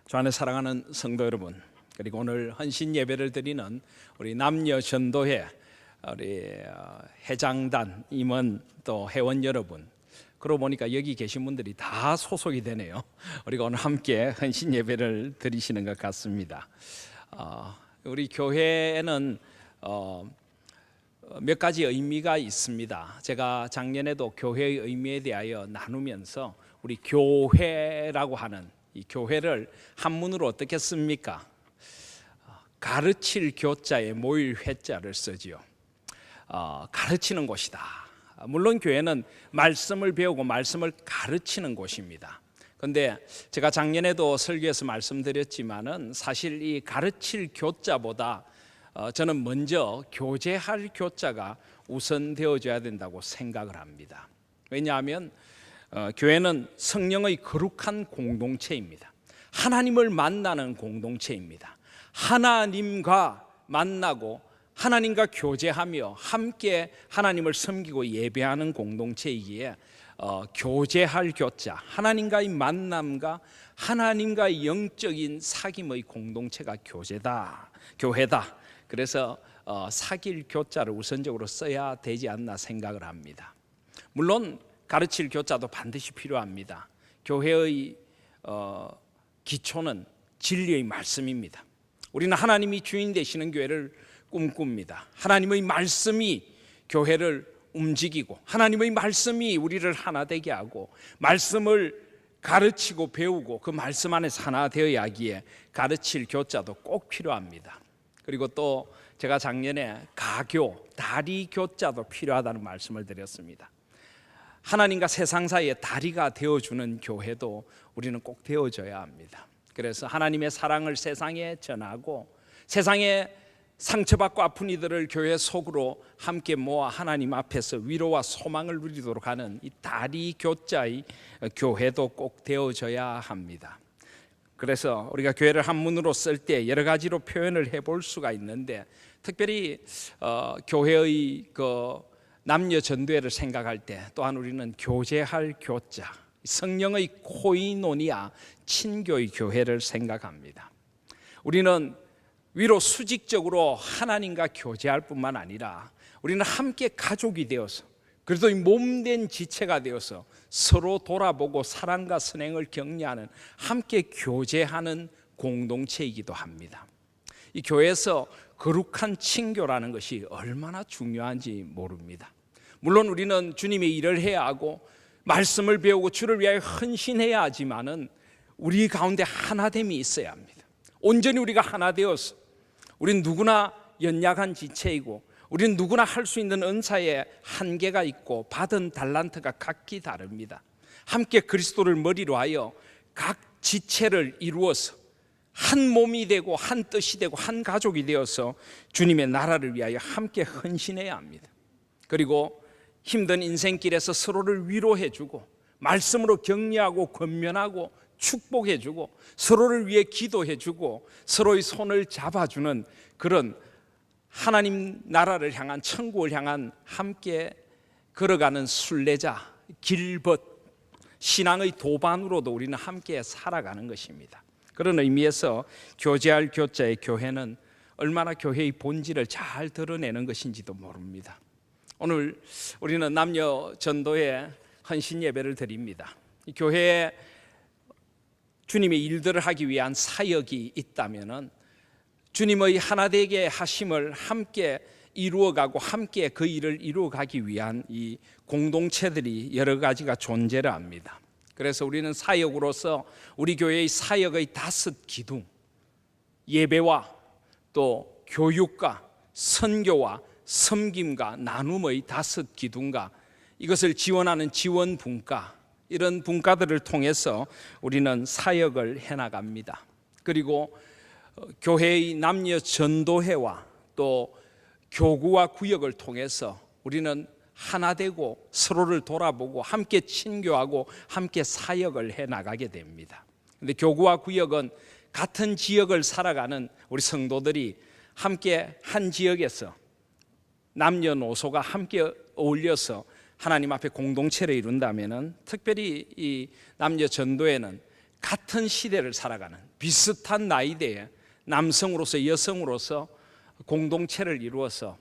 주 안에 사랑하는 성도 여러분, 그리고 오늘 헌신 예배를 드리는 우리 남녀 전도회 우리 회장단 임원 또 회원 여러분, 그러고 보니까 여기 계신 분들이 다 소속이 되네요. 우리가 오늘 함께 헌신 예배를 드리시는 것 같습니다. 우리 교회에는 몇 가지 의미가 있습니다. 제가 작년에도 교회의 의미에 대하여 나누면서 우리 교회라고 하는 이 교회를 한문으로 어떻게 씁니까? 가르칠 교자에 모일 회자를 쓰지요. 가르치는 곳이다. 물론 교회는 말씀을 배우고 말씀을 가르치는 곳입니다. 그런데 제가 작년에도 설교에서 말씀드렸지만은 사실 이 가르칠 교자보다 저는 먼저 교제할 교자가 우선되어져야 된다고 생각을 합니다. 왜냐하면 교회는 성령의 거룩한 공동체입니다. 하나님을 만나는 공동체입니다. 하나님과 만나고 하나님과 교제하며 함께 하나님을 섬기고 예배하는 공동체이기에 교제할 교자, 하나님과의 만남과 하나님과의 영적인 사귐의 공동체가 교회다. 그래서 사귈 교자를 우선적으로 써야 되지 않나 생각을 합니다. 물론 가르칠 교자도 반드시 필요합니다. 교회의 기초는 진리의 말씀입니다. 우리는 하나님이 주인 되시는 교회를 꿈꿉니다. 하나님의 말씀이 교회를 움직이고 하나님의 말씀이 우리를 하나 되게 하고 말씀을 가르치고 배우고 그 말씀 안에서 하나 되어야 하기에 가르칠 교자도 꼭 필요합니다. 그리고 또 제가 작년에 가교, 다리 교자도 필요하다는 말씀을 드렸습니다. 하나님과 세상 사이에 다리가 되어주는 교회도 우리는 꼭 되어줘야 합니다. 그래서 하나님의 사랑을 세상에 전하고 세상에 상처받고 아픈 이들을 교회 속으로 함께 모아 하나님 앞에서 위로와 소망을 누리도록 하는 이 다리 교자의 교회도 꼭 되어줘야 합니다. 그래서 우리가 교회를 한문으로 쓸 때 여러 가지로 표현을 해볼 수가 있는데 특별히 교회의 남녀 전도회를 생각할 때 또한 우리는 교제할 교자, 성령의 코이노니아, 친교의 교회를 생각합니다. 우리는 위로 수직적으로 하나님과 교제할 뿐만 아니라 우리는 함께 가족이 되어서 그래도 몸된 지체가 되어서 서로 돌아보고 사랑과 선행을 격려하는 함께 교제하는 공동체이기도 합니다. 이 교회에서 거룩한 친교라는 것이 얼마나 중요한지 모릅니다. 물론 우리는 주님의 일을 해야 하고 말씀을 배우고 주를 위하여 헌신해야 하지만은 우리 가운데 하나됨이 있어야 합니다. 온전히 우리가 하나 되어서 우리는 누구나 연약한 지체이고 우리는 누구나 할 수 있는 은사에 한계가 있고 받은 달란트가 각기 다릅니다. 함께 그리스도를 머리로 하여 각 지체를 이루어서 한 몸이 되고 한 뜻이 되고 한 가족이 되어서 주님의 나라를 위하여 함께 헌신해야 합니다. 그리고 힘든 인생길에서 서로를 위로해주고 말씀으로 격려하고 권면하고 축복해주고 서로를 위해 기도해주고 서로의 손을 잡아주는 그런 하나님 나라를 향한 천국을 향한 함께 걸어가는 순례자, 길벗, 신앙의 도반으로도 우리는 함께 살아가는 것입니다. 그런 의미에서 교제할 교자의 교회는 얼마나 교회의 본질을 잘 드러내는 것인지도 모릅니다. 오늘 우리는 남녀 전도회 헌신 예배를 드립니다. 이 교회에 주님의 일들을 하기 위한 사역이 있다면은 주님의 하나 되게 하심을 함께 이루어가고 함께 그 일을 이루어가기 위한 이 공동체들이 여러 가지가 존재를 합니다. 그래서 우리는 사역으로서 우리 교회의 사역의 5 기둥, 예배와 또 교육과 선교와 섬김과 나눔의 5 기둥과 이것을 지원하는 지원 분과 이런 분과들을 통해서 우리는 사역을 해나갑니다. 그리고 교회의 남녀 전도회와 또 교구와 구역을 통해서 우리는 하나 되고 서로를 돌아보고 함께 친교하고 함께 사역을 해나가게 됩니다. 그런데 교구와 구역은 같은 지역을 살아가는 우리 성도들이 함께 한 지역에서 남녀노소가 함께 어울려서 하나님 앞에 공동체를 이룬다면은 특별히 이 남녀 전도회는 같은 시대를 살아가는 비슷한 나이대에 남성으로서 여성으로서 공동체를 이루어서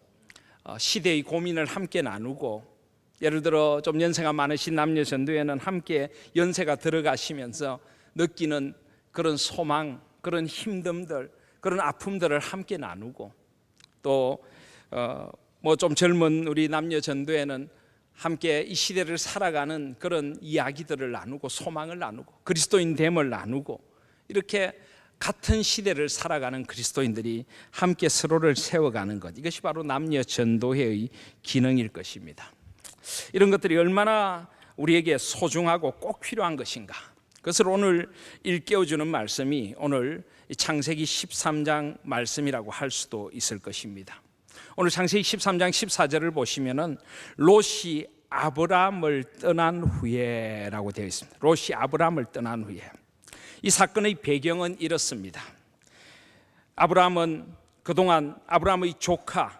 시대의 고민을 함께 나누고, 예를 들어 좀 연세가 많으신 남녀 전도회는 함께 연세가 들어가시면서 느끼는 그런 소망, 그런 힘듦들, 그런 아픔들을 함께 나누고, 또 뭐 좀 젊은 우리 남녀 전도회는 함께 이 시대를 살아가는 그런 이야기들을 나누고, 소망을 나누고, 그리스도인됨을 나누고, 이렇게 같은 시대를 살아가는 그리스도인들이 함께 서로를 세워가는 것, 이것이 바로 남녀 전도회의 기능일 것입니다. 이런 것들이 얼마나 우리에게 소중하고 꼭 필요한 것인가, 그것을 오늘 일깨워주는 말씀이 오늘 창세기 13장 말씀이라고 할 수도 있을 것입니다. 오늘 창세기 13장 14절을 보시면은 롯이 아브라함을 떠난 후에라고 되어 있습니다. 롯이 아브라함을 떠난 후에. 이 사건의 배경은 이렇습니다. 아브라함은 그동안 아브라함의 조카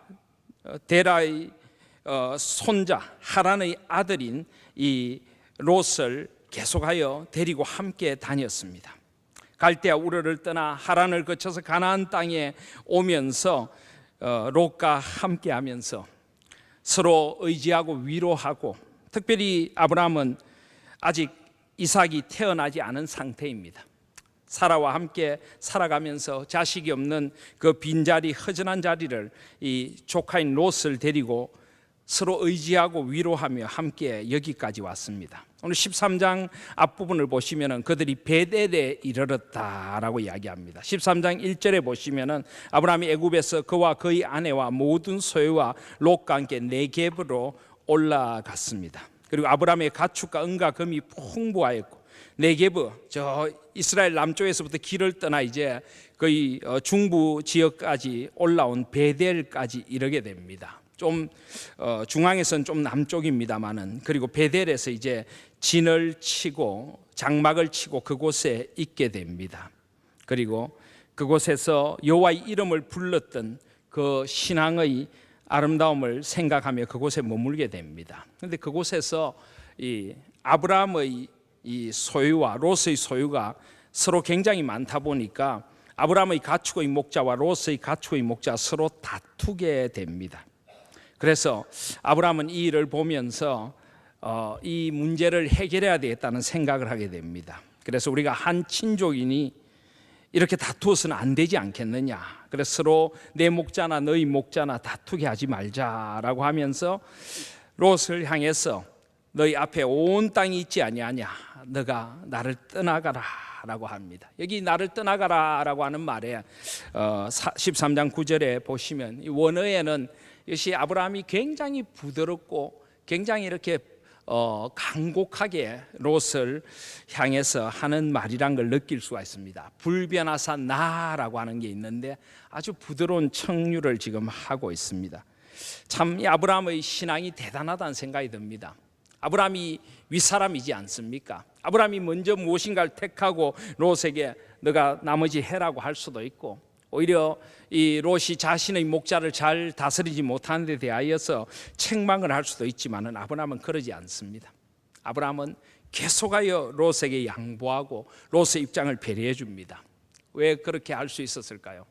데라의 손자 하란의 아들인 이 롯을 계속하여 데리고 함께 다녔습니다. 갈대아 우르를 떠나 하란을 거쳐서 가나안 땅에 오면서 롯과 함께하면서 서로 의지하고 위로하고, 특별히 아브라함은 아직 이삭이 태어나지 않은 상태입니다. 사라와 함께 살아가면서 자식이 없는 그 빈자리, 허전한 자리를 이 조카인 롯을 데리고 서로 의지하고 위로하며 함께 여기까지 왔습니다. 오늘 13장 앞부분을 보시면 그들이 베델에 이르렀다라고 이야기합니다. 13장 1절에 보시면 아브라함이 애굽에서 그와 그의 아내와 모든 소유와 롯과 함께 네겝으로 올라갔습니다. 그리고 아브라함의 가축과 은과 금이 풍부하였고, 네겝, 저 이스라엘 남쪽에서부터 길을 떠나 이제 거의 중부 지역까지 올라온 베델까지 이르게 됩니다. 좀 중앙에서는 좀 남쪽입니다만은, 그리고 베델에서 이제 진을 치고 장막을 치고 그곳에 있게 됩니다. 그리고 그곳에서 여호와의 이름을 불렀던 그 신앙의 아름다움을 생각하며 그곳에 머물게 됩니다. 그런데 그곳에서 이 아브라함의 이 소유와 롯의 소유가 서로 굉장히 많다 보니까 아브라함의 가축의 목자와 롯의 가축의 목자 서로 다투게 됩니다. 그래서 아브라함은 이 일을 보면서 이 문제를 해결해야 되겠다는 생각을 하게 됩니다. 그래서 우리가 한 친족이니 이렇게 다투어서는 안 되지 않겠느냐, 그래서 서로 내 목자나 너희 목자나 다투게 하지 말자라고 하면서 롯을 향해서 너희 앞에 온 땅이 있지 아니하냐, 너가 나를 떠나가라 라고 합니다. 여기 나를 떠나가라 라고 하는 말에 13장 9절에 보시면 이 원어에는 이것이 아브라함이 굉장히 부드럽고 굉장히 이렇게 간곡하게 롯을 향해서 하는 말이란 걸 느낄 수가 있습니다. 불변하사 나라고 하는 게 있는데 아주 부드러운 청유를 지금 하고 있습니다. 참 이 아브라함의 신앙이 대단하다는 생각이 듭니다. 아브라함이 윗사람이지 않습니까? 아브라함이 먼저 무엇인가를 택하고 롯에게 너가 나머지 해라고 할 수도 있고, 오히려 이 롯이 자신의 목자를 잘 다스리지 못하는 데 대하여서 책망을 할 수도 있지만 아브라함은 그러지 않습니다. 아브라함은 계속하여 롯에게 양보하고 롯의 입장을 배려해 줍니다. 왜 그렇게 할 수 있었을까요?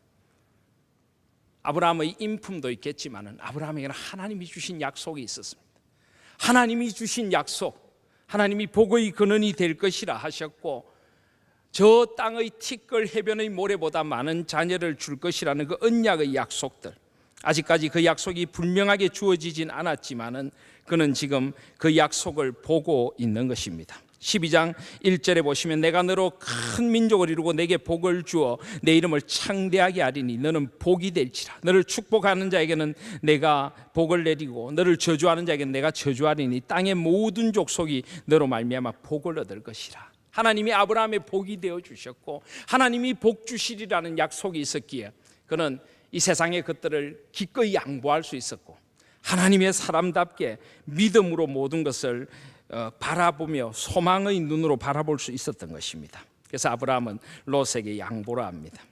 아브라함의 인품도 있겠지만 아브라함에게는 하나님이 주신 약속이 있었습니다. 하나님이 주신 약속, 하나님이 복의 근원이 될 것이라 하셨고, 저 땅의 티끌 해변의 모래보다 많은 자녀를 줄 것이라는 그 언약의 약속들, 아직까지 그 약속이 분명하게 주어지진 않았지만은 그는 지금 그 약속을 보고 있는 것입니다. 12장 1절에 보시면 내가 너로 큰 민족을 이루고 내게 복을 주어 내 이름을 창대하게 하리니 너는 복이 될지라. 너를 축복하는 자에게는 내가 복을 내리고 너를 저주하는 자에게는 내가 저주하리니 땅의 모든 족속이 너로 말미암아 복을 얻을 것이라. 하나님이 아브라함의 복이 되어 주셨고 하나님이 복 주시리라는 약속이 있었기에 그는 이 세상의 것들을 기꺼이 양보할 수 있었고 하나님의 사람답게 믿음으로 모든 것을 바라보며 소망의 눈으로 바라볼 수 있었던 것입니다. 그래서 아브라함은 롯에게 양보를 합니다.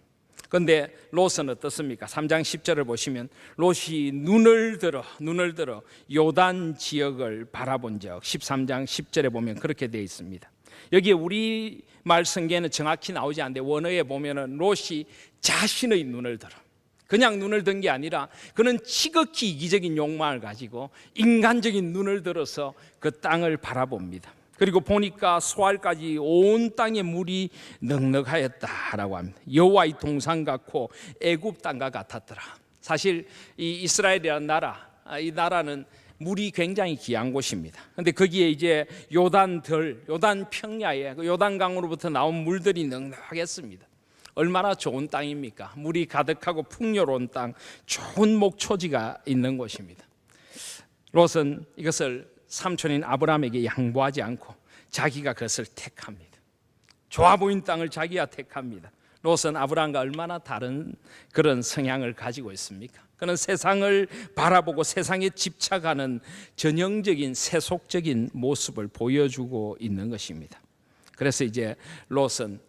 그런데 롯은 어떻습니까? 3장 10절을 보시면 롯이 눈을 들어 요단 지역을 바라본 적 13장 10절에 보면 그렇게 되어 있습니다. 여기에 우리말 성경에는 정확히 나오지 않는데 원어에 보면은 롯이 자신의 눈을 들어, 그냥 눈을 든 게 아니라 그는 지극히 이기적인 욕망을 가지고 인간적인 눈을 들어서 그 땅을 바라봅니다. 그리고 보니까 소알까지 온 땅에 물이 넉넉하였다라고 합니다. 여호와의 동산 같고 애굽 땅과 같았더라. 사실 이 이스라엘이라는 나라, 이 나라는 물이 굉장히 귀한 곳입니다. 그런데 거기에 이제 요단 평야에 그 요단강으로부터 나온 물들이 넉넉하겠습니다. 얼마나 좋은 땅입니까? 물이 가득하고 풍요로운 땅, 좋은 목초지가 있는 곳입니다. 롯은 이것을 삼촌인 아브라함에게 양보하지 않고 자기가 그것을 택합니다. 좋아 보인 땅을 자기가 택합니다. 롯은 아브라함과 얼마나 다른 그런 성향을 가지고 있습니까? 그는 세상을 바라보고 세상에 집착하는 전형적인 세속적인 모습을 보여주고 있는 것입니다. 그래서 이제 롯은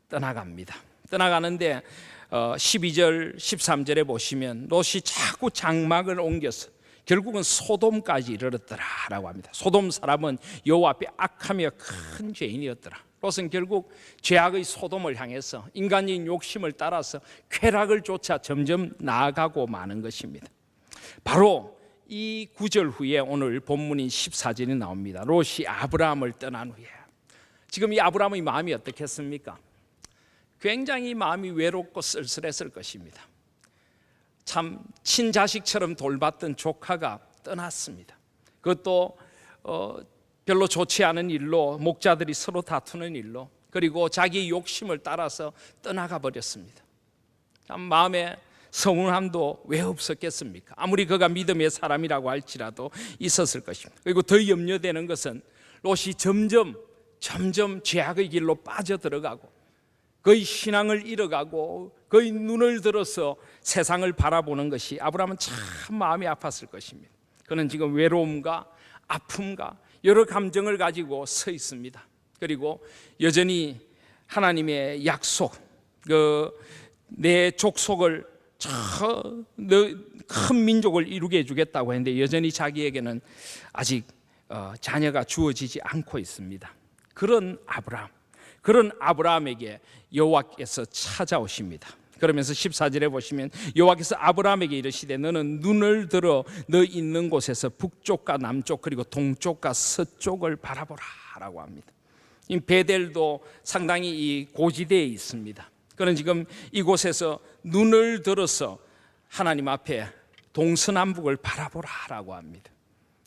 떠나갑니다. 떠나가는데 12절 13절에 보시면 롯이 자꾸 장막을 옮겨서 결국은 소돔까지 이르렀더라라고 합니다. 소돔 사람은 여호와 앞에 악하며 큰 죄인이었더라. 롯은 결국 죄악의 소돔을 향해서 인간적인 욕심을 따라서 쾌락을 쫓아 점점 나아가고 마는 것입니다. 바로 이 구절 후에 오늘 본문인 14절이 나옵니다. 롯이 아브라함을 떠난 후에 지금 이 아브라함의 마음이 어떻겠습니까? 굉장히 마음이 외롭고 쓸쓸했을 것입니다. 참 친자식처럼 돌봤던 조카가 떠났습니다. 그것도 별로 좋지 않은 일로, 목자들이 서로 다투는 일로, 그리고 자기의 욕심을 따라서 떠나가 버렸습니다. 참 마음에 서운함도 왜 없었겠습니까? 아무리 그가 믿음의 사람이라고 할지라도 있었을 것입니다. 그리고 더 염려되는 것은 롯이 점점 죄악의 길로 빠져들어가고 그의 신앙을 잃어가고 그의 눈을 들어서 세상을 바라보는 것이 아브라함은 참 마음이 아팠을 것입니다. 그는 지금 외로움과 아픔과 여러 감정을 가지고 서 있습니다. 그리고 여전히 하나님의 약속, 내 족속을 큰 민족을 이루게 해주겠다고 했는데 여전히 자기에게는 아직 자녀가 주어지지 않고 있습니다. 그런 아브라함에게 여호와께서 찾아오십니다. 그러면서 14절에 보시면 여호와께서 아브라함에게 이르시되 너는 눈을 들어 너 있는 곳에서 북쪽과 남쪽 그리고 동쪽과 서쪽을 바라보라 라고 합니다. 이 베델도 상당히 이 고지대에 있습니다. 그는 지금 이곳에서 눈을 들어서 하나님 앞에 동서남북을 바라보라 라고 합니다.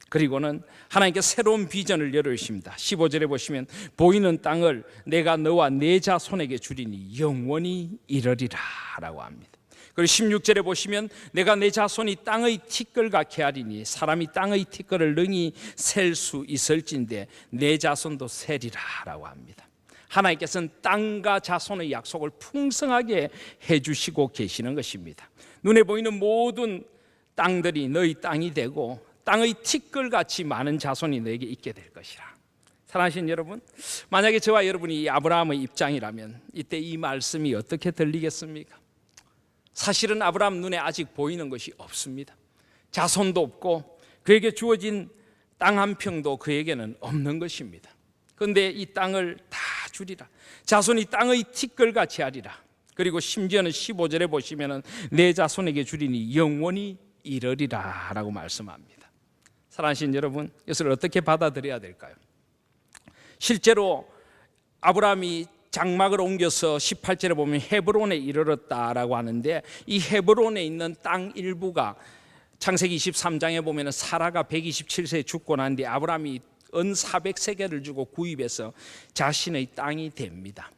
그리고는 하나님께 새로운 비전을 열어주십니다. 15절에 보시면 보이는 땅을 내가 너와 내 자손에게 주리니 영원히 이르리라 라고 합니다. 그리고 16절에 보시면 내가 내 자손이 땅의 티끌같게 하리니 사람이 땅의 티끌을 능히 셀 수 있을진데 내 자손도 세리라 라고 합니다. 하나님께서는 땅과 자손의 약속을 풍성하게 해주시고 계시는 것입니다. 눈에 보이는 모든 땅들이 너희 땅이 되고 땅의 티끌같이 많은 자손이 너에게 있게 될 것이라. 사랑하시는 여러분, 만약에 저와 여러분이 이 아브라함의 입장이라면 이때 이 말씀이 어떻게 들리겠습니까? 사실은 아브라함 눈에 아직 보이는 것이 없습니다. 자손도 없고 그에게 주어진 땅 한 평도 그에게는 없는 것입니다. 그런데 이 땅을 다 주리라. 자손이 땅의 티끌같이 하리라. 그리고 심지어는 15절에 보시면 내 자손에게 주리니 영원히 이르리라 라고 말씀합니다. 사랑하시는 여러분, 이것을 어떻게 받아들여야 될까요? 실제로 아브라함이 장막을 옮겨서 18절에 보면 헤브론에 이르렀다라고 하는데 이 헤브론에 있는 땅 일부가 창세기 23장에 보면 사라가 127세에 죽고 난 뒤 아브라함이 은 400세겔을 주고 구입해서 자신의 땅이 됩니다.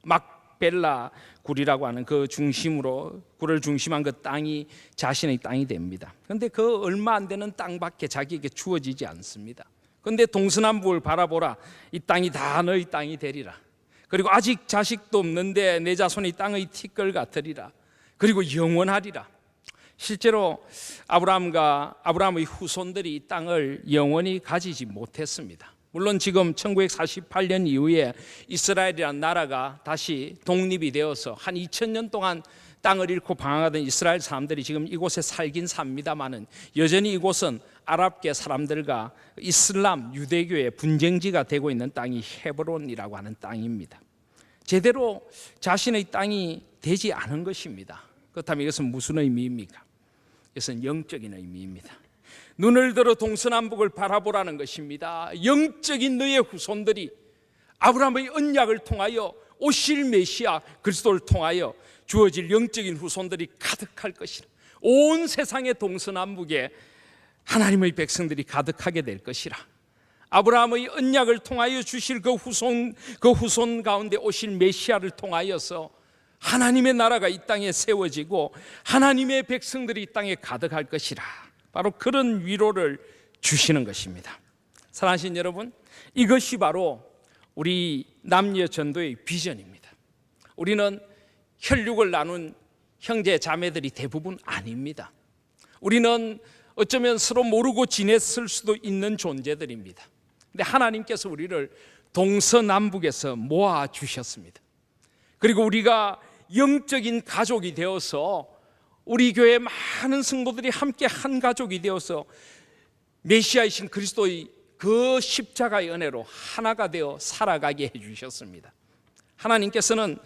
막벨라 굴이라고 하는 그 중심으로 굴을 중심한 그 땅이 자신의 땅이 됩니다. 그런데 그 얼마 안 되는 땅밖에 자기에게 주어지지 않습니다. 그런데 동서남북을 바라보라. 이 땅이 다 너희 땅이 되리라. 그리고 아직 자식도 없는데 내 자손이 땅의 티끌 같으리라. 그리고 영원하리라. 실제로 아브라함의 후손들이 이 땅을 영원히 가지지 못했습니다. 물론 지금 1948년 이후에 이스라엘이라는 나라가 다시 독립이 되어서 한 2000년 동안 땅을 잃고 방황하던 이스라엘 사람들이 지금 이곳에 살긴 삽니다마는 여전히 이곳은 아랍계 사람들과 이슬람, 유대교의 분쟁지가 되고 있는 땅이 헤브론이라고 하는 땅입니다. 제대로 자신의 땅이 되지 않은 것입니다. 그렇다면 이것은 무슨 의미입니까? 이것은 영적인 의미입니다. 눈을 들어 동서남북을 바라보라는 것입니다. 영적인 너의 후손들이 아브라함의 언약을 통하여 오실 메시아 그리스도를 통하여 주어질 영적인 후손들이 가득할 것이라. 온 세상의 동서남북에 하나님의 백성들이 가득하게 될 것이라. 아브라함의 언약을 통하여 주실 그 후손 가운데 오실 메시아를 통하여서 하나님의 나라가 이 땅에 세워지고 하나님의 백성들이 이 땅에 가득할 것이라. 바로 그런 위로를 주시는 것입니다. 사랑하신 여러분, 이것이 바로 우리 남녀 전도의 비전입니다. 우리는 혈육을 나눈 형제 자매들이 대부분 아닙니다. 우리는 어쩌면 서로 모르고 지냈을 수도 있는 존재들입니다. 근데 하나님께서 우리를 동서남북에서 모아 주셨습니다. 그리고 우리가 영적인 가족이 되어서 우리 교회 많은 성도들이 함께 한 가족이 되어서 메시아이신 그리스도의 그 십자가의 은혜로 하나가 되어 살아가게 해주셨습니다. 하나님께서는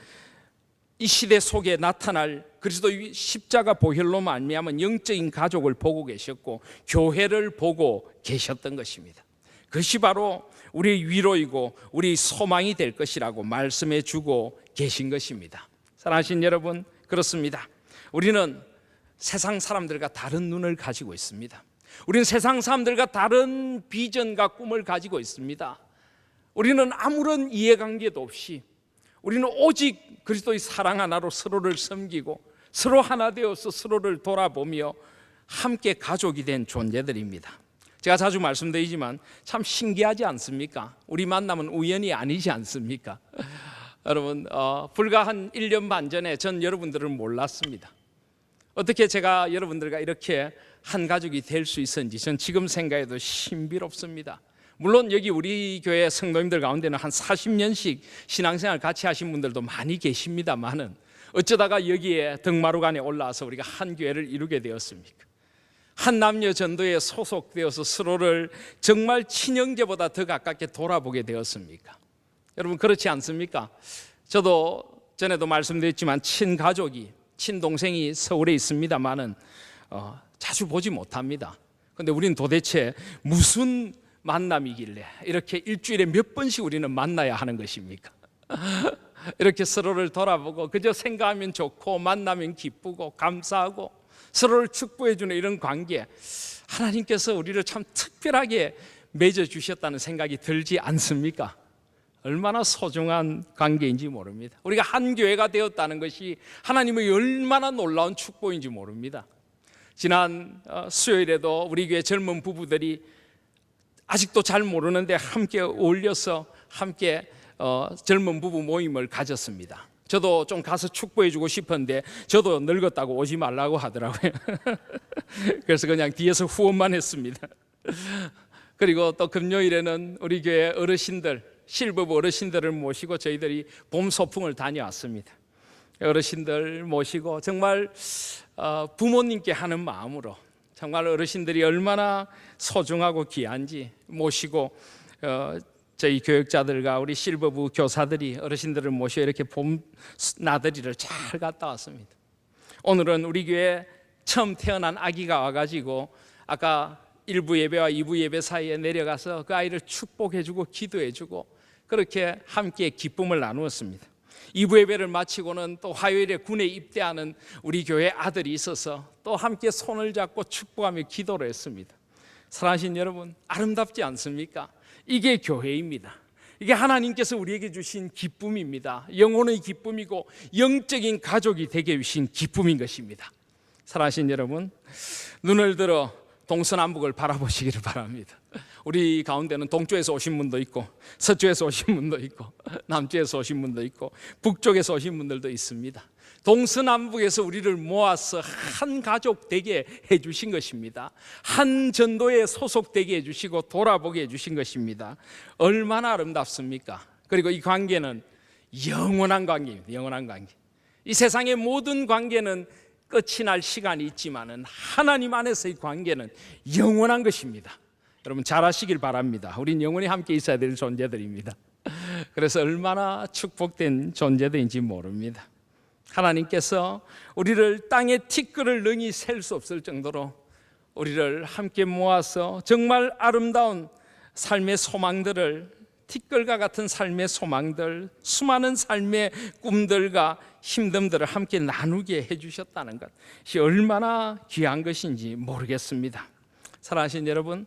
이 시대 속에 나타날 그리스도의 십자가 보혈로 말미암은 영적인 가족을 보고 계셨고 교회를 보고 계셨던 것입니다. 그것이 바로 우리의 위로이고 우리의 소망이 될 것이라고 말씀해 주고 계신 것입니다. 사랑하신 여러분, 그렇습니다. 우리는 세상 사람들과 다른 눈을 가지고 있습니다. 우리는 세상 사람들과 다른 비전과 꿈을 가지고 있습니다. 우리는 아무런 이해관계도 없이 우리는 오직 그리스도의 사랑 하나로 서로를 섬기고 서로 하나 되어서 서로를 돌아보며 함께 가족이 된 존재들입니다. 제가 자주 말씀드리지만 참 신기하지 않습니까? 우리 만남은 우연이 아니지 않습니까? 여러분, 불과 한 1년 반 전에 전 여러분들을 몰랐습니다. 어떻게 제가 여러분들과 이렇게 한 가족이 될 수 있었는지 전 지금 생각해도 신비롭습니다. 물론 여기 우리 교회 성도님들 가운데는 한 40년씩 신앙생활 같이 하신 분들도 많이 계십니다만은 어쩌다가 여기에 덕마루간에 올라와서 우리가 한 교회를 이루게 되었습니까? 한 남녀 전도에 소속되어서 서로를 정말 친형제보다 더 가깝게 돌아보게 되었습니까? 여러분, 그렇지 않습니까? 저도 전에도 말씀드렸지만 친가족이, 친동생이 서울에 있습니다만은 자주 보지 못합니다. 그런데 우리는 도대체 무슨 만남이길래 이렇게 일주일에 몇 번씩 우리는 만나야 하는 것입니까? 이렇게 서로를 돌아보고 그저 생각하면 좋고 만나면 기쁘고 감사하고 서로를 축복해 주는 이런 관계, 하나님께서 우리를 참 특별하게 맺어 주셨다는 생각이 들지 않습니까? 얼마나 소중한 관계인지 모릅니다. 우리가 한 교회가 되었다는 것이 하나님의 얼마나 놀라운 축복인지 모릅니다. 지난 수요일에도 우리 교회 젊은 부부들이 아직도 잘 모르는데 함께 어울려서 함께 젊은 부부 모임을 가졌습니다. 저도 좀 가서 축복해 주고 싶었는데 저도 늙었다고 오지 말라고 하더라고요. 그래서 그냥 뒤에서 후원만 했습니다. 그리고 또 금요일에는 우리 교회 어르신들, 실버부 어르신들을 모시고 저희들이 봄 소풍을 다녀왔습니다. 어르신들 모시고 정말 부모님께 하는 마음으로 정말 어르신들이 얼마나 소중하고 귀한지 모시고 저희 교육자들과 우리 실버부 교사들이 어르신들을 모시고 이렇게 봄 나들이를 잘 갔다 왔습니다. 오늘은 우리 교회 처음 태어난 아기가 와가지고 아까 1부 예배와 2부 예배 사이에 내려가서 그 아이를 축복해주고 기도해주고 그렇게 함께 기쁨을 나누었습니다. 2부 예배를 마치고는 또 화요일에 군에 입대하는 우리 교회 아들이 있어서 또 함께 손을 잡고 축복하며 기도를 했습니다. 사랑하신 여러분, 아름답지 않습니까? 이게 교회입니다. 이게 하나님께서 우리에게 주신 기쁨입니다. 영혼의 기쁨이고 영적인 가족이 되게 주신 기쁨인 것입니다. 사랑하신 여러분, 눈을 들어 동서남북을 바라보시기를 바랍니다. 우리 가운데는 동쪽에서 오신 분도 있고 서쪽에서 오신 분도 있고 남쪽에서 오신 분도 있고 북쪽에서 오신 분들도 있습니다. 동서남북에서 우리를 모아서 한 가족 되게 해주신 것입니다. 한 전도에 소속되게 해주시고 돌아보게 해주신 것입니다. 얼마나 아름답습니까? 그리고 이 관계는 영원한 관계입니다. 영원한 관계. 이 세상의 모든 관계는 끝이 날 시간이 있지만은 하나님 안에서의 관계는 영원한 것입니다. 여러분 잘 아시길 바랍니다. 우린 영원히 함께 있어야 될 존재들입니다. 그래서 얼마나 축복된 존재들인지 모릅니다. 하나님께서 우리를 땅의 티끌을 능히 셀 수 없을 정도로 우리를 함께 모아서 정말 아름다운 삶의 소망들을, 티끌과 같은 삶의 소망들, 수많은 삶의 꿈들과 힘듦들을 함께 나누게 해주셨다는 것이 얼마나 귀한 것인지 모르겠습니다. 사랑하신 여러분,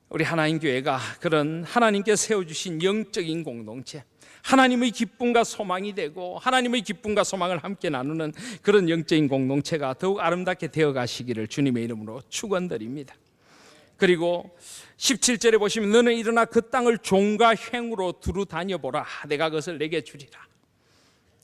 우리 하나님 교회가 그런 하나님께 세워주신 영적인 공동체, 하나님의 기쁨과 소망이 되고 하나님의 기쁨과 소망을 함께 나누는 그런 영적인 공동체가 더욱 아름답게 되어 가시기를 주님의 이름으로 축원드립니다. 그리고 17절에 보시면 너는 일어나 그 땅을 종과 횡으로 두루 다녀보라. 내가 그것을 내게 주리라.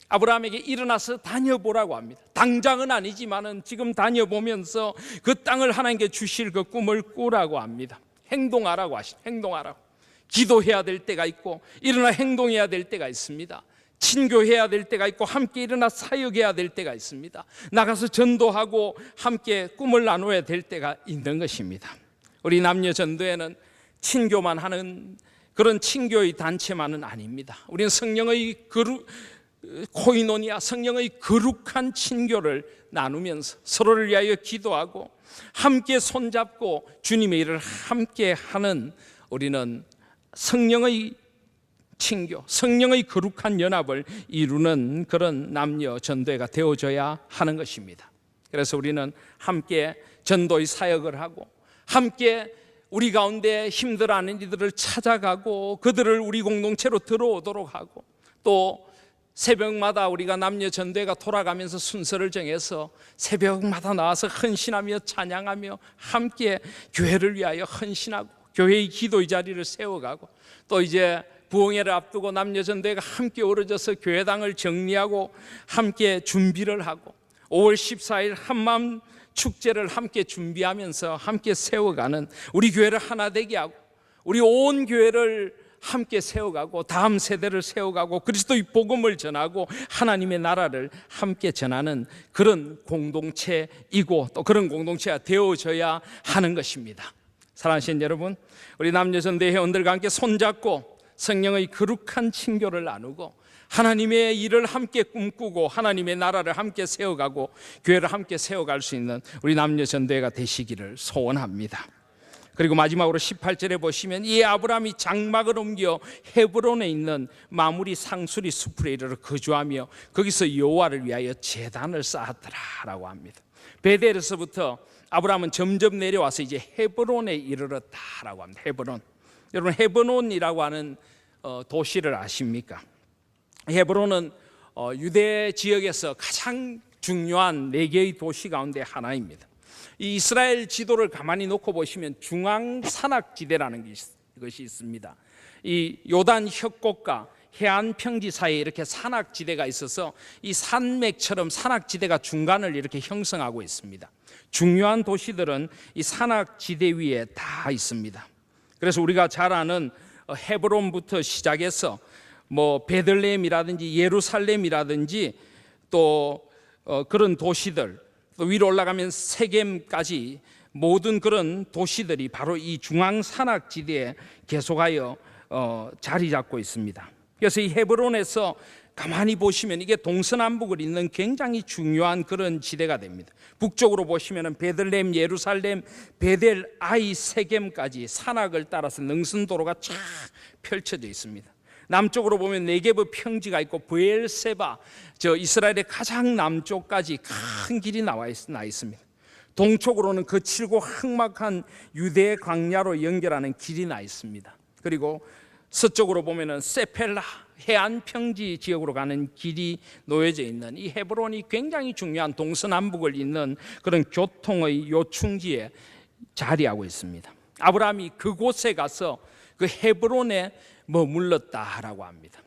아브라함에게 일어나서 다녀보라고 합니다. 당장은 아니지만은 지금 다녀보면서 그 땅을 하나님께 주실 그 꿈을 꾸라고 합니다. 행동하라고 하시죠. 행동하라고. 기도해야 될 때가 있고 일어나 행동해야 될 때가 있습니다. 친교해야 될 때가 있고 함께 일어나 사역해야 될 때가 있습니다. 나가서 전도하고 함께 꿈을 나눠야 될 때가 있는 것입니다. 우리 남녀 전도회는 친교만 하는 그런 친교의 단체만은 아닙니다. 우리는 성령의 코이노니아, 성령의 거룩한 친교를 나누면서 서로를 위하여 기도하고 함께 손잡고 주님의 일을 함께 하는, 우리는 성령의 친교, 성령의 거룩한 연합을 이루는 그런 남녀 전도회가 되어져야 하는 것입니다. 그래서 우리는 함께 전도의 사역을 하고 함께 우리 가운데 힘들어하는 이들을 찾아가고 그들을 우리 공동체로 들어오도록 하고, 또 새벽마다 우리가 남녀 전도회가 돌아가면서 순서를 정해서 새벽마다 나와서 헌신하며 찬양하며 함께 교회를 위하여 헌신하고 교회의 기도의 자리를 세워가고, 또 이제 부흥회를 앞두고 남녀 전도회가 함께 어우러져서 교회당을 정리하고 함께 준비를 하고 5월 14일 한마음 축제를 함께 준비하면서 함께 세워가는 우리 교회를 하나 되게 하고 우리 온 교회를 함께 세워가고 다음 세대를 세워가고 그리스도의 복음을 전하고 하나님의 나라를 함께 전하는 그런 공동체이고 또 그런 공동체가 되어져야 하는 것입니다. 사랑하시는 여러분, 우리 남녀전도회 회원들과 함께 손잡고 성령의 거룩한 친교를 나누고 하나님의 일을 함께 꿈꾸고 하나님의 나라를 함께 세워가고 교회를 함께 세워갈 수 있는 우리 남녀전도회가 되시기를 소원합니다. 그리고 마지막으로 18절에 보시면 이 아브라함이 장막을 옮겨 헤브론에 있는 마므리 상수리 숲에 이르러 거주하며 거기서 여호와를 위하여 제단을 쌓았더라라고 합니다. 베델에서부터 아브라함은 점점 내려와서 이제 헤브론에 이르렀다라고 합니다. 헤브론. 여러분 헤브론이라고 하는 도시를 아십니까? 헤브론은 유대 지역에서 가장 중요한 4개의 도시 가운데 하나입니다. 이 이스라엘 지도를 가만히 놓고 보시면 중앙 산악지대라는 것이 있습니다. 이 요단 협곡과 해안 평지 사이에 이렇게 산악지대가 있어서 이 산맥처럼 산악지대가 중간을 이렇게 형성하고 있습니다. 중요한 도시들은 이 산악지대 위에 다 있습니다. 그래서 우리가 잘 아는 헤브론부터 시작해서 뭐 베들레헴이라든지 예루살렘이라든지 또 그런 도시들, 또 위로 올라가면 세겜까지 모든 그런 도시들이 바로 이 중앙 산악지대에 계속하여 자리 잡고 있습니다. 그래서 이 헤브론에서 가만히 보시면 이게 동서남북을 잇는 굉장히 중요한 그런 지대가 됩니다. 북쪽으로 보시면 베들레헴, 예루살렘, 베델, 아이, 세겜까지 산악을 따라서 능선도로가 쫙 펼쳐져 있습니다. 남쪽으로 보면 네게브 평지가 있고 브엘세바, 저 이스라엘의 가장 남쪽까지 큰 길이 나 있습니다. 동쪽으로는 거칠고 흑막한 유대 광야로 연결하는 길이 나 있습니다. 그리고 서쪽으로 보면은 세펠라 해안 평지 지역으로 가는 길이 놓여져 있는 이 헤브론이 굉장히 중요한 동서남북을 잇는 그런 교통의 요충지에 자리하고 있습니다. 아브라함이 그곳에 가서 그 헤브론에 머물렀다라고 합니다.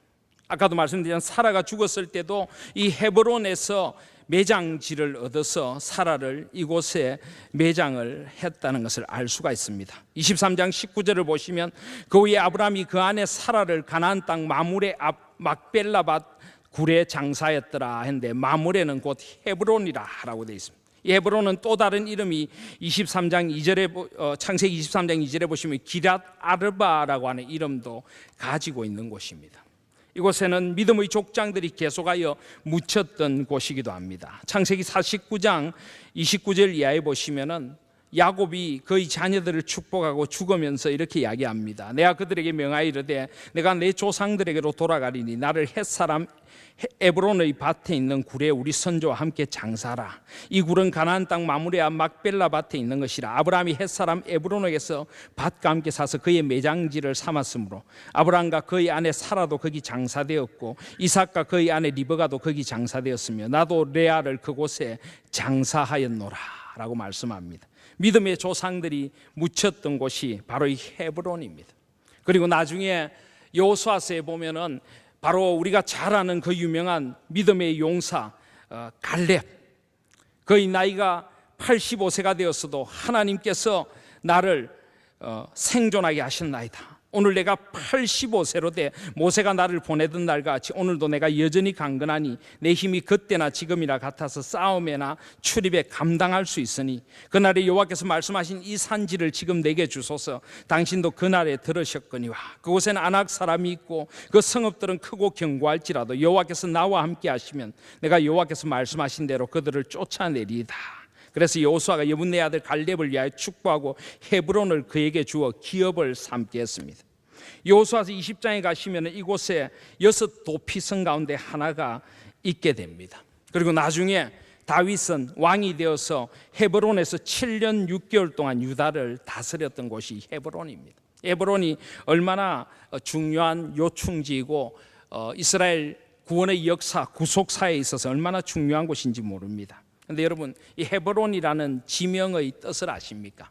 아까도 말씀드린 사라가 죽었을 때도 이 헤브론에서 매장지를 얻어서 사라를 이곳에 매장을 했다는 것을 알 수가 있습니다. 23장 19절을 보시면 그 후에 아브라함이 그 안에 사라를 가나안 땅 마므레 앞 막벨라밭 굴의 장사였더라 했는데 마므레는 곧 헤브론이라라고 되어 있습니다. 이 헤브론은 또 다른 이름이 23장 2절에 창세기 23장 2절에 보시면 기랏 아르바라고 하는 이름도 가지고 있는 곳입니다. 이곳에는 믿음의 족장들이 계속하여 묻혔던 곳이기도 합니다. 창세기 49장 29절 이하에 보시면은 야곱이 그의 자녀들을 축복하고 죽으면서 이렇게 이야기합니다. 내가 그들에게 명하여 이르되 내가 내 조상들에게로 돌아가리니 나를 헷사람 에브론의 밭에 있는 굴에 우리 선조와 함께 장사하라. 이 굴은 가나안 땅 마므레와 막벨라 밭에 있는 것이라. 아브라함이 헷사람 에브론에게서 밭과 함께 사서 그의 매장지를 삼았으므로 아브라함과 그의 아내 사라도 거기 장사되었고 이삭과 그의 아내 리브가도 거기 장사되었으며 나도 레아를 그곳에 장사하였노라 라고 말씀합니다. 믿음의 조상들이 묻혔던 곳이 바로 이 헤브론입니다. 그리고 나중에 여호수아서에 보면은 바로 우리가 잘 아는 그 유명한 믿음의 용사 갈렙, 그의 나이가 85세가 되었어도 하나님께서 나를 생존하게 하셨나이다. 오늘 내가 85세로 돼 모세가 나를 보내던 날같이 오늘도 내가 여전히 강건하니 내 힘이 그때나 지금이나 같아서 싸움에나 출입에 감당할 수 있으니 그날에 여호와께서 말씀하신 이 산지를 지금 내게 주소서. 당신도 그날에 들으셨거니와 그곳에는 아낙 사람이 있고 그 성읍들은 크고 견고할지라도 여호와께서 나와 함께 하시면 내가 여호와께서 말씀하신 대로 그들을 쫓아내리이다. 그래서 여호수아가 여분네 아들 갈렙을 위하여 축복하고 헤브론을 그에게 주어 기업을 삼게 했습니다. 여호수아서 20장에 가시면 이곳에 6 도피성 가운데 하나가 있게 됩니다. 그리고 나중에 다윗은 왕이 되어서 헤브론에서 7년 6개월 동안 유다를 다스렸던 곳이 헤브론입니다. 헤브론이 얼마나 중요한 요충지이고 이스라엘 구원의 역사, 구속사에 있어서 얼마나 중요한 곳인지 모릅니다. 그런데 여러분, 이 헤브론이라는 지명의 뜻을 아십니까?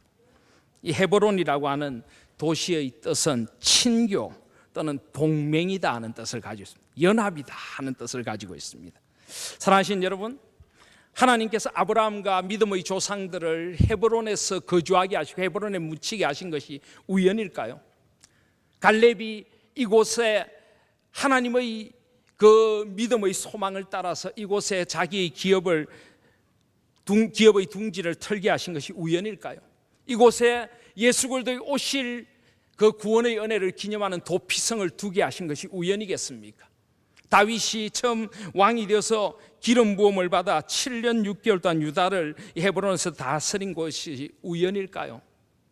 이 헤브론이라고 하는 도시의 뜻은 친교 또는 동맹이다 하는 뜻을 가지고 있습니다. 연합이다 하는 뜻을 가지고 있습니다. 사랑하신 여러분, 하나님께서 아브라함과 믿음의 조상들을 헤브론에서 거주하게 하시고 헤브론에 묻히게 하신 것이 우연일까요? 갈렙이 이곳에 하나님의 그 믿음의 소망을 따라서 이곳에 자기의 기업의 둥지를 털게 하신 것이 우연일까요? 이곳에 예수 그리스도의 오실 그 구원의 은혜를 기념하는 도피성을 두게 하신 것이 우연이겠습니까? 다윗이 처음 왕이 되어서 기름 부음을 받아 7년 6개월 동안 유다를 헤브론에서 다스린 것이 우연일까요?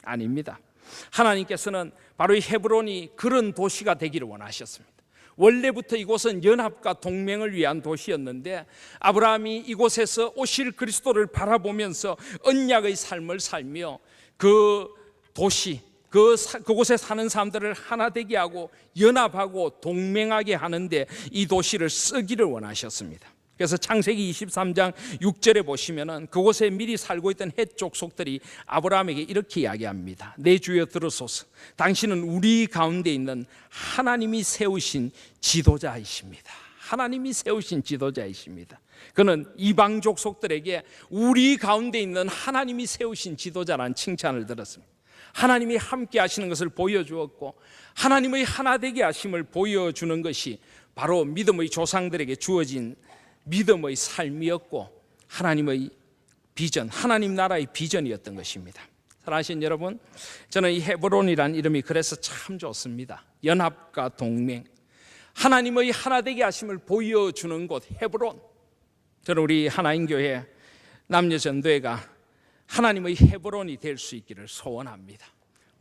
아닙니다. 하나님께서는 바로 이 헤브론이 그런 도시가 되기를 원하셨습니다. 원래부터 이곳은 연합과 동맹을 위한 도시였는데 아브라함이 이곳에서 오실 그리스도를 바라보면서 언약의 삶을 살며 그 도시, 그곳에 사는 사람들을 하나 되게 하고 연합하고 동맹하게 하는데 이 도시를 쓰기를 원하셨습니다. 그래서 창세기 23장 6절에 보시면은 그곳에 미리 살고 있던 헷 족속들이 아브라함에게 이렇게 이야기합니다. 내 주여 들으소서. 당신은 우리 가운데 있는 하나님이 세우신 지도자이십니다. 하나님이 세우신 지도자이십니다. 그는 이방 족속들에게 우리 가운데 있는 하나님이 세우신 지도자라는 칭찬을 들었습니다. 하나님이 함께 하시는 것을 보여주었고 하나님의 하나 되게 하심을 보여주는 것이 바로 믿음의 조상들에게 주어진 믿음의 삶이었고 하나님의 비전, 하나님 나라의 비전이었던 것입니다. 사랑하신 여러분, 저는 이 헤브론이라는 이름이 그래서 참 좋습니다. 연합과 동맹, 하나님의 하나 되게 하심을 보여주는 곳 헤브론. 저는 우리 하나인교회 남녀전도회가 하나님의 헤브론이 될 수 있기를 소원합니다.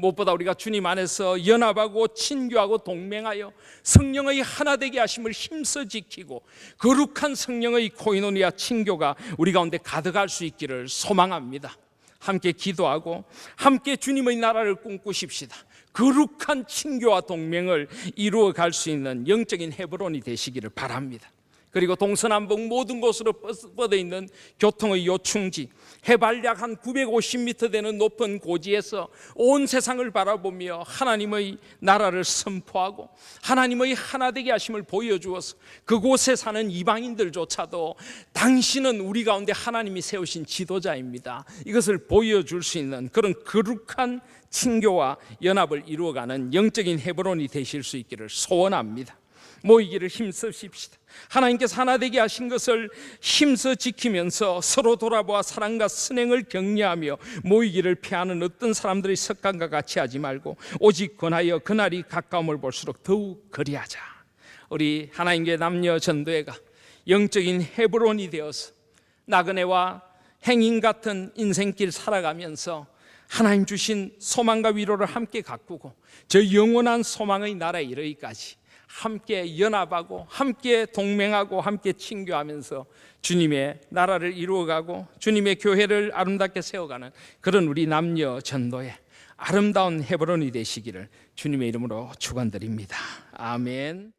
무엇보다 우리가 주님 안에서 연합하고 친교하고 동맹하여 성령의 하나 되게 하심을 힘써 지키고 거룩한 성령의 코이노니아 친교가 우리 가운데 가득할 수 있기를 소망합니다. 함께 기도하고 함께 주님의 나라를 꿈꾸십시다. 거룩한 친교와 동맹을 이루어 갈 수 있는 영적인 헤브론이 되시기를 바랍니다. 그리고 동서남북 모든 곳으로 뻗어 있는 교통의 요충지, 해발 약 한 950m 되는 높은 고지에서 온 세상을 바라보며 하나님의 나라를 선포하고 하나님의 하나 되게 하심을 보여주어서 그곳에 사는 이방인들조차도 당신은 우리 가운데 하나님이 세우신 지도자입니다, 이것을 보여줄 수 있는 그런 거룩한 친교와 연합을 이루어가는 영적인 헤브론이 되실 수 있기를 소원합니다. 모이기를 힘쓰십시다. 하나님께서 하나 되게 하신 것을 힘써 지키면서 서로 돌아보아 사랑과 선행을 격려하며 모이기를 피하는 어떤 사람들의 습관과 같이 하지 말고 오직 권하여 그날이 가까움을 볼수록 더욱 그리하자. 우리 하나님께 남녀 전도회가 영적인 헤브론이 되어서 나그네와 행인 같은 인생길 살아가면서 하나님 주신 소망과 위로를 함께 가꾸고 저 영원한 소망의 나라에 이르기까지 함께 연합하고 함께 동맹하고 함께 친교하면서 주님의 나라를 이루어가고 주님의 교회를 아름답게 세워가는 그런 우리 남녀 전도의 아름다운 헤브론이 되시기를 주님의 이름으로 축원드립니다. 아멘.